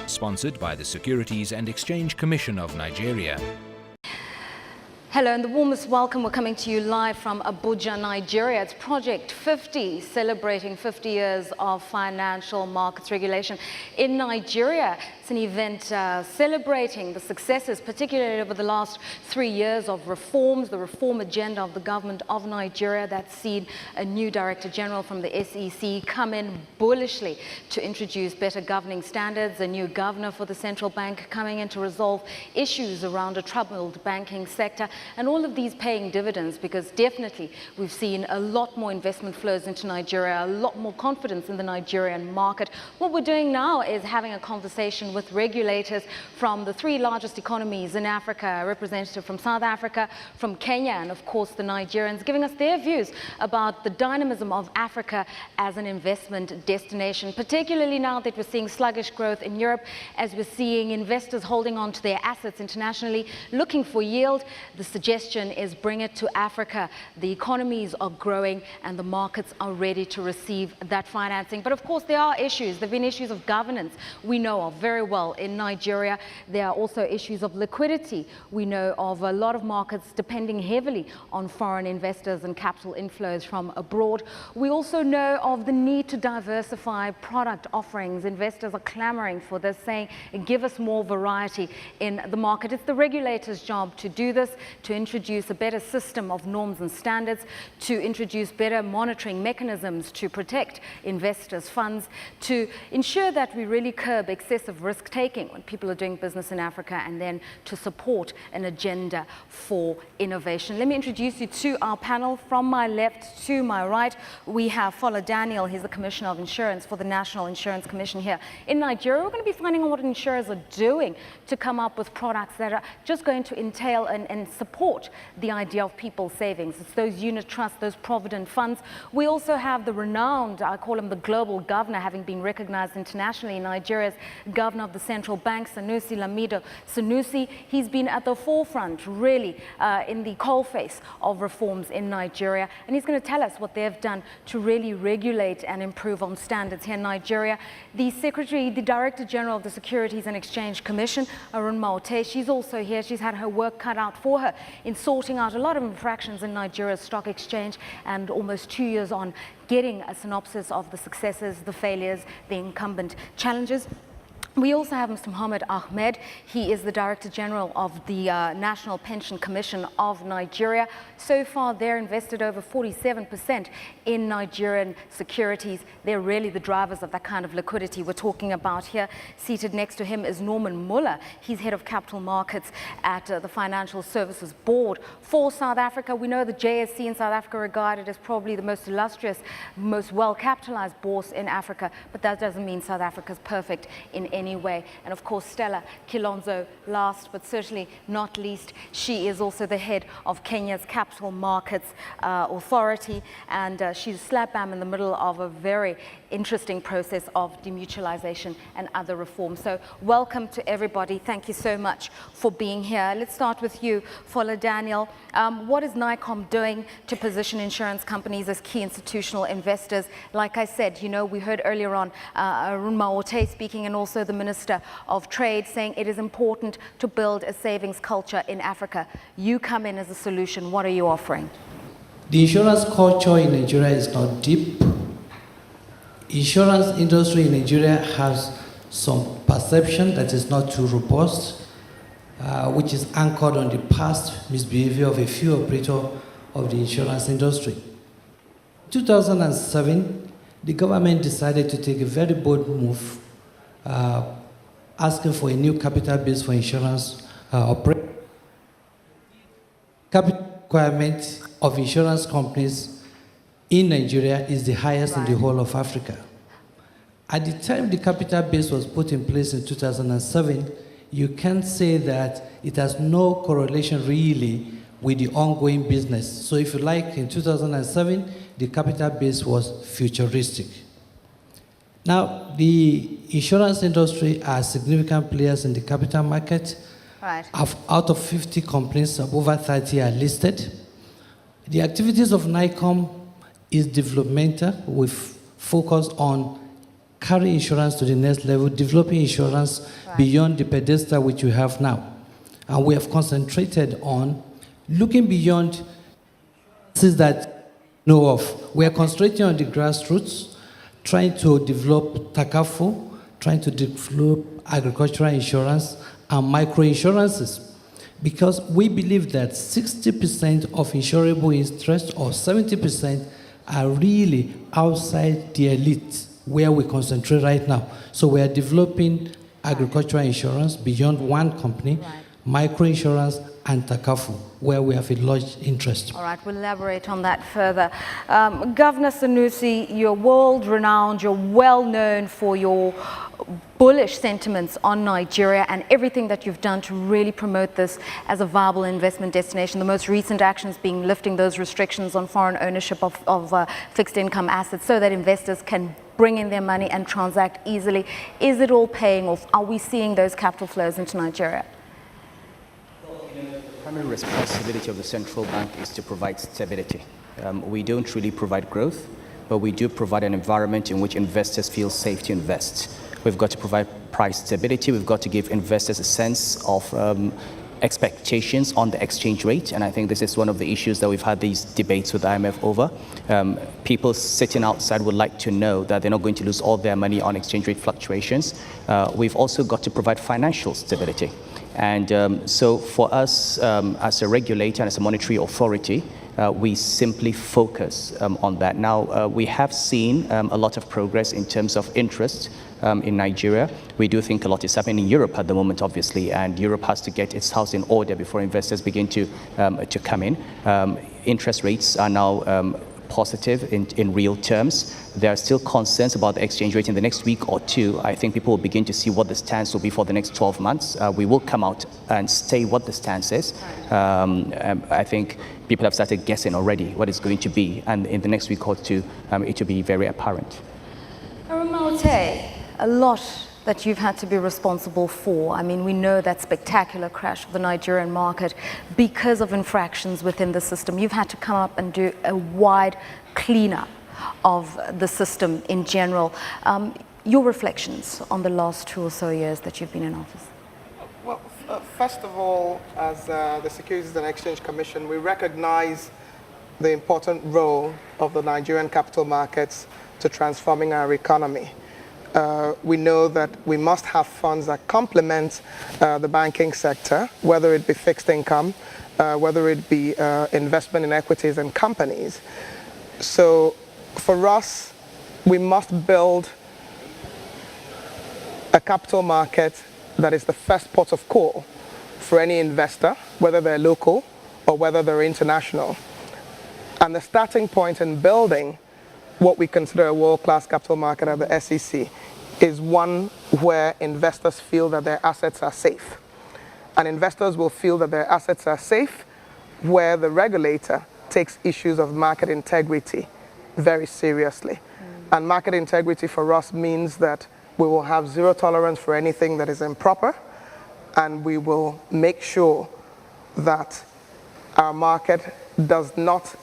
sponsored by the Securities and Exchange Commission of Nigeria. Hello and the warmest welcome. We're coming to you live from Abuja, Nigeria. It's Project 50, celebrating 50 years of financial markets regulation in Nigeria. It's an event celebrating the successes, particularly over the last 3 years of reforms, the reform agenda of the government of Nigeria that's seen a new Director General from the SEC come in bullishly to introduce better governing standards, a new governor for the central bank coming in to resolve issues around a troubled banking sector. And all of these paying dividends, because definitely we've seen a lot more investment flows into Nigeria, a lot more confidence in the Nigerian market. What we're doing now is having a conversation with regulators from the 3 largest economies in Africa, a representative from South Africa, from Kenya, and of course the Nigerians, giving us their views about the dynamism of Africa as an investment destination, particularly now that we're seeing sluggish growth in Europe, as we're seeing investors holding on to their assets internationally, looking for yield. The suggestion is bring it to Africa. The economies are growing and the markets are ready to receive that financing. But of course there are issues. There have been issues of governance we know of very well in Nigeria. There are also issues of liquidity. We know of a lot of markets depending heavily on foreign investors and capital inflows from abroad. We also know of the need to diversify product offerings. Investors are clamoring for this, saying give us more variety in the market. It's the regulator's job to do this, to introduce a better system of norms and standards, to introduce better monitoring mechanisms to protect investors' funds, to ensure that we really curb excessive risk-taking when people are doing business in Africa, and then to support an agenda for innovation. Let me introduce you to our panel. From my left to my right, we have Fola Daniel. He's the Commissioner of Insurance for the National Insurance Commission here in Nigeria. We're going to be finding out what insurers are doing to come up with products that are just going to entail and support the idea of people's savings. It's those unit trusts, those provident funds. We also have the renowned, I call him the global governor, having been recognized internationally, Nigeria's governor of the central bank, Sanusi Lamido Sanusi. He's been at the forefront, really, in the coalface of reforms in Nigeria. And he's going to tell us what they've done to really regulate and improve on standards here in Nigeria. The Director General of the Securities and Exchange Commission, Arunma Oteh, she's also here. She's had her work cut out for her in sorting out a lot of infractions in Nigeria's stock exchange, and almost 2 years on, getting a synopsis of the successes, the failures, the incumbent challenges. We also have Mr. Ahmad. He is the Director General of the National Pension Commission of Nigeria. So far, they're invested over 47% in Nigerian securities. They're really the drivers of that kind of liquidity we're talking about here. Seated next to him is Muller. He's Head of Capital Markets at the Financial Services Board for South Africa. We know the JSE in South Africa regarded as probably the most illustrious, most well-capitalized bourse in Africa, but that doesn't mean South Africa's perfect in any way. And of course, Stella Kilonzo, last but certainly not least, she is also the head of Kenya's Capital Markets Authority, and she's slap bam in the middle of a very interesting process of demutualization and other reforms. So welcome to everybody. Thank you so much for being here. Let's start with you, Fola Daniel. What is NICOM doing to position insurance companies as key institutional investors? Like I said, you know, we heard earlier on Arunma Oteh speaking, and also the Minister of Trade saying it is important to build a savings culture in Africa. You come in as a solution. What are you offering? The insurance culture in Nigeria is not deep. Insurance industry in Nigeria has some perception that is not too robust, which is anchored on the past misbehavior of a few operators of the insurance industry. In 2007, the government decided to take a very bold move, asking for a new capital base for insurance operators. Capital requirement of insurance companies in Nigeria is the highest in the whole of Africa. At the time the capital base was put in place in 2007, you can say that it has no correlation really with the ongoing business. So if you like, in 2007, the capital base was futuristic. Now, the insurance industry are significant players in the capital market. Right. Out of 50 companies, over 30 are listed. The activities of NICOM is developmental with focus on carry insurance to the next level, developing insurance beyond the pedestal which we have now. And we have concentrated on looking beyond things that we know of. We are concentrating on the grassroots, trying to develop takafu, trying to develop agricultural insurance and micro-insurances. Because we believe that 60% of insurable interest or 70% are really outside the elite where we concentrate right now. So we are developing agricultural insurance beyond one company, micro-insurance and takafu, where we have a large interest. All right, we'll elaborate on that further. Governor Sanusi, you're world-renowned, you're well-known for your bullish sentiments on Nigeria and everything that you've done to really promote this as a viable investment destination. The most recent actions being lifting those restrictions on foreign ownership of fixed income assets so that investors can bring in their money and transact easily. Is it all paying off? Are we seeing those capital flows into Nigeria? The primary responsibility of the central bank is to provide stability. We don't really provide growth, but we do provide an environment in which investors feel safe to invest. We've got to provide price stability. We've got to give investors a sense of expectations on the exchange rate. And I think this is one of the issues that we've had these debates with the IMF over. People sitting outside would like to know that they're not going to lose all their money on exchange rate fluctuations. We've also got to provide financial stability. And so for us, as a regulator and as a monetary authority, we simply focus on that. Now, we have seen a lot of progress in terms of interest in Nigeria. We do think a lot is happening in Europe at the moment, obviously, and Europe has to get its house in order before investors begin to come in. Interest rates are now positive in real terms. There are still concerns about the exchange rate in the next week or two. I think people will begin to see what the stance will be for the next 12 months. We will come out and say what the stance is. I think people have started guessing already what it's going to be, and in the next week or two, it will be very apparent. Arunma Oteh, a lot that you've had to be responsible for. I mean, we know that spectacular crash of the Nigerian market because of infractions within the system. You've had to come up and do a wide cleanup of the system in general. Your reflections on the last 2 or so years that you've been in office? Well, first of all, as the Securities and Exchange Commission, we recognize the important role of the Nigerian capital markets to transforming our economy. We know that we must have funds that complement the banking sector, whether it be fixed income, whether it be investment in equities and companies. So for us, we must build a capital market that is the first port of call for any investor, whether they're local or whether they're international. And the starting point in building what we consider a world-class capital market at the SEC is one where investors feel that their assets are safe. And investors will feel that their assets are safe where the regulator takes issues of market integrity very seriously. And market integrity for us means that we will have zero tolerance for anything that is improper, and we will make sure that our market does not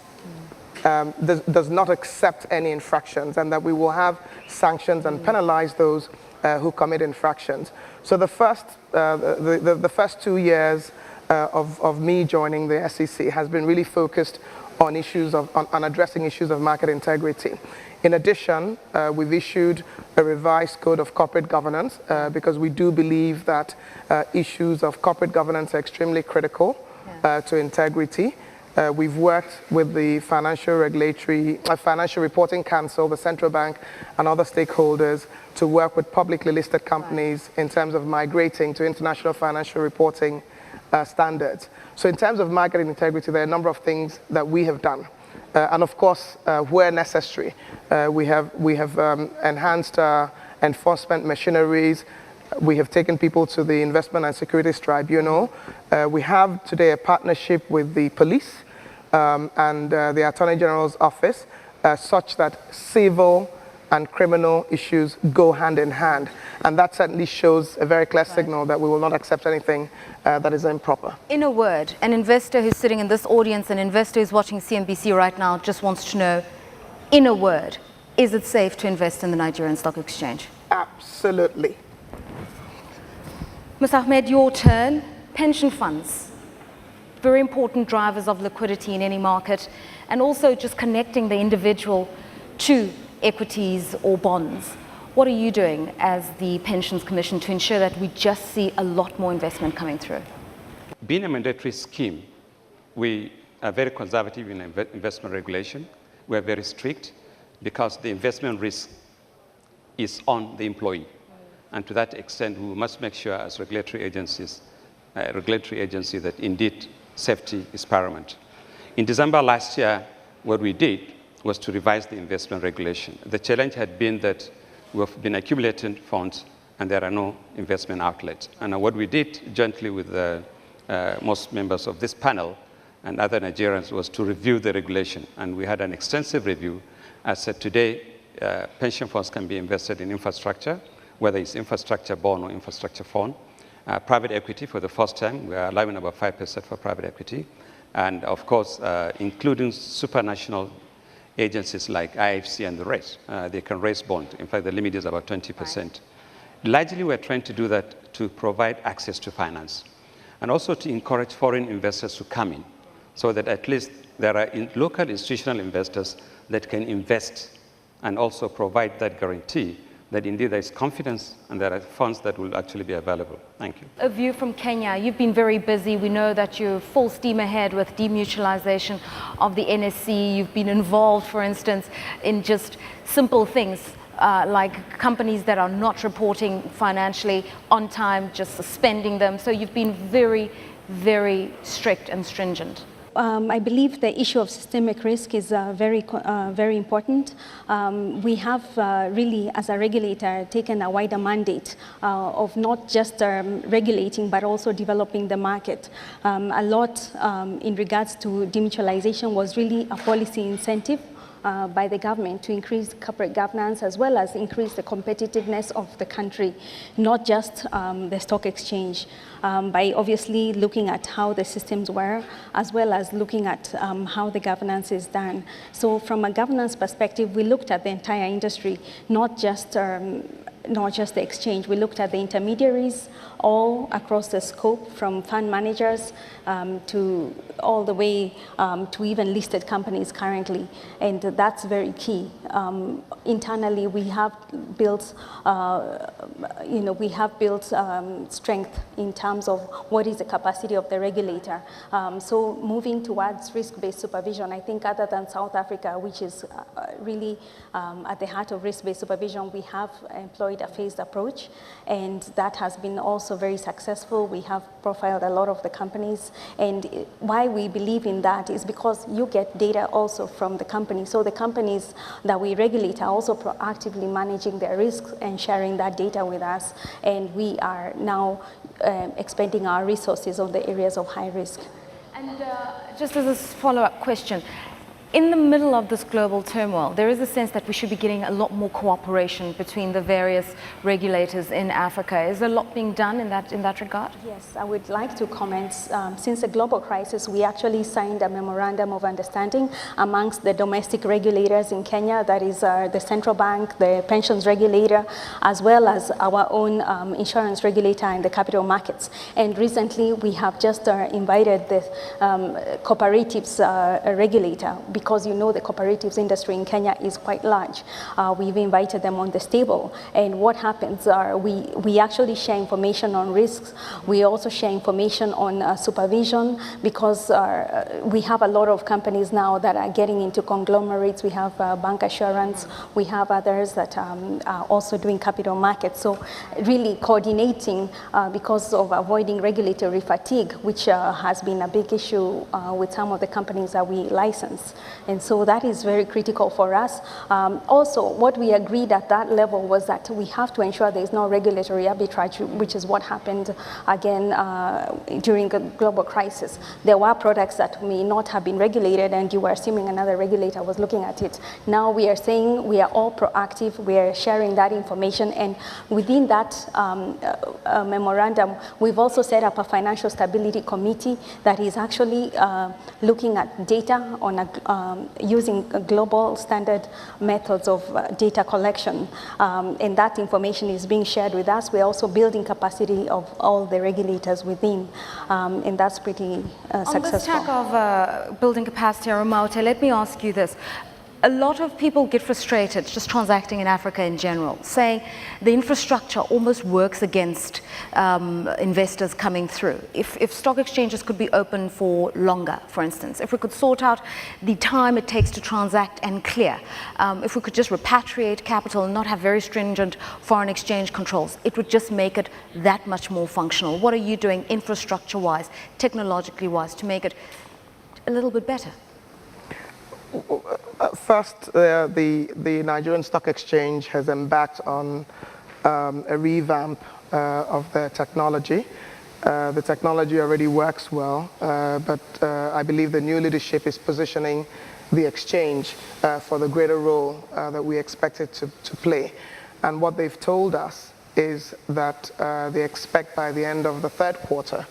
accept any infractions, and that we will have sanctions and penalize those who commit infractions. So the first 2 years of me joining the SEC has been really focused on issues on addressing issues of market integrity. In addition, we've issued a revised code of corporate governance because we do believe that issues of corporate governance are extremely critical to integrity. We've worked with the Financial Reporting Council, the Central Bank, and other stakeholders to work with publicly listed companies in terms of migrating to international financial reporting standards. So in terms of market integrity, there are a number of things that we have done. And of course, where necessary, we have enhanced our enforcement machineries. We have taken people to the Investment and Securities Tribunal. We have today a partnership with the police and the Attorney General's office such that civil and criminal issues go hand in hand. And that certainly shows a very clear signal that we will not accept anything that is improper. In a word, an investor who's sitting in this audience, an investor who's watching CNBC right now just wants to know, in a word, Is it safe to invest in the Nigerian Stock Exchange? Absolutely. Ms. Ahmed, your turn. Pension funds, very important drivers of liquidity in any market, and also just connecting the individual to equities or bonds. What are you doing as the Pensions Commission to ensure that we just see a lot more investment coming through? Being a mandatory scheme, we are very conservative in investment regulation. We are very strict because the investment risk is on the employee. And to that extent, we must make sure as regulatory agency that indeed safety is paramount. In December last year, what we did was to revise the investment regulation. The challenge had been that we've been accumulating funds and there are no investment outlets. And what we did jointly with most members of this panel and other Nigerians was to review the regulation. And we had an extensive review. As said today, pension funds can be invested in infrastructure, whether it's infrastructure bond or infrastructure fund. Private equity, for the first time, we are allowing about 5% for private equity. And of course, including supranational agencies like IFC and the rest, they can raise bond. In fact, the limit is about 20%. Right. Largely, we're trying to do that to provide access to finance and also to encourage foreign investors to come in so that at least there are local institutional investors that can invest and also provide that guarantee that indeed there is confidence and there are funds that will actually be available. Thank you. A view from Kenya. You've been very busy. We know that you're full steam ahead with demutualization of the NSC. You've been involved, for instance, in just simple things like companies that are not reporting financially on time, just suspending them. So you've been very, very strict and stringent. I believe the issue of systemic risk is very important. We have really, as a regulator, taken a wider mandate of not just regulating, but also developing the market. A lot in regards to demutualization was really a policy incentive by the government to increase corporate governance as well as increase the competitiveness of the country, not just the stock exchange, by obviously looking at how the systems were, as well as looking at how the governance is done. So from a governance perspective, we looked at the entire industry, not just the exchange. We looked at the intermediaries all across the scope, from fund managers to all the way to even listed companies currently, and that's very key. Internally, we have built, strength in terms of what is the capacity of the regulator. So moving towards risk-based supervision, I think other than South Africa, which is really at the heart of risk-based supervision, we have employed a phased approach, and that has been also very successful. We have profiled a lot of the companies, and why we believe in that is because you get data also from the company. So the companies that we regulate are also proactively managing their risks and sharing that data with us, and we are now expending our resources on the areas of high risk. And just as a follow-up question, in the middle of this global turmoil, there is a sense that we should be getting a lot more cooperation between the various regulators in Africa. Is a lot being done in that regard? Yes, I would like to comment. Since the global crisis, we actually signed a memorandum of understanding amongst the domestic regulators in Kenya, that is the central bank, the pensions regulator, as well as our own insurance regulator and the capital markets. And recently, we have just invited the cooperatives regulator, because you know the cooperatives industry in Kenya is quite large. We've invited them on this table, and what happens are we actually share information on risks. We also share information on supervision, because we have a lot of companies now that are getting into conglomerates. We have bank assurance. We have others that are also doing capital markets. So really coordinating because of avoiding regulatory fatigue, which has been a big issue with some of the companies that we license. And so that is very critical for us. Also, what we agreed at that level was that we have to ensure there is no regulatory arbitrage, which is what happened again during the global crisis. There were products that may not have been regulated, and you were assuming another regulator was looking at it. Now we are saying we are all proactive. We are sharing that information, and within that memorandum, we've also set up a financial stability committee that is actually looking at data on a using global standard methods of data collection, and that information is being shared with us. We're also building capacity of all the regulators within, and that's pretty successful. On this tack of building capacity, Arunma Oteh, let me ask you this. A lot of people get frustrated just transacting in Africa in general, saying the infrastructure almost works against investors coming through. If stock exchanges could be open for longer, for instance, if we could sort out the time it takes to transact and clear, if we could just repatriate capital and not have very stringent foreign exchange controls, it would just make it that much more functional. What are you doing infrastructure-wise, technologically-wise, to make it a little bit better? First, the Nigerian Stock Exchange has embarked on a revamp of their technology. The technology already works well, but I believe the new leadership is positioning the exchange for the greater role that we expect it to play. And what they've told us is that they expect by the end of the third quarter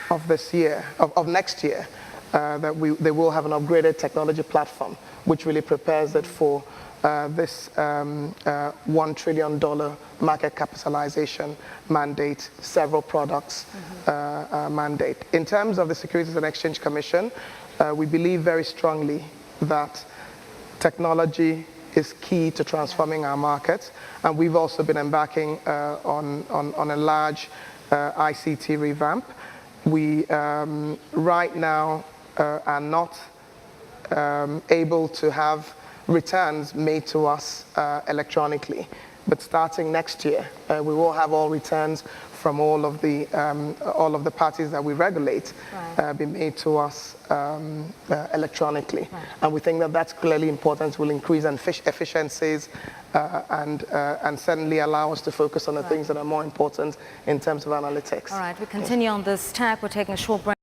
of this year, of next year, that they will have an upgraded technology platform, which really prepares it for this $1 trillion market capitalization mandate, several products mandate. In terms of the Securities and Exchange Commission, we believe very strongly that technology is key to transforming our markets, and we've also been embarking on a large ICT revamp. We right now are not able to have returns made to us electronically. But starting next year, we will have all returns from all of the parties that we regulate be made to us electronically. Right. And we think that that's clearly important, will increase efficiencies and certainly allow us to focus on the things that are more important in terms of analytics. All right, we continue on this tack. We're taking a short break.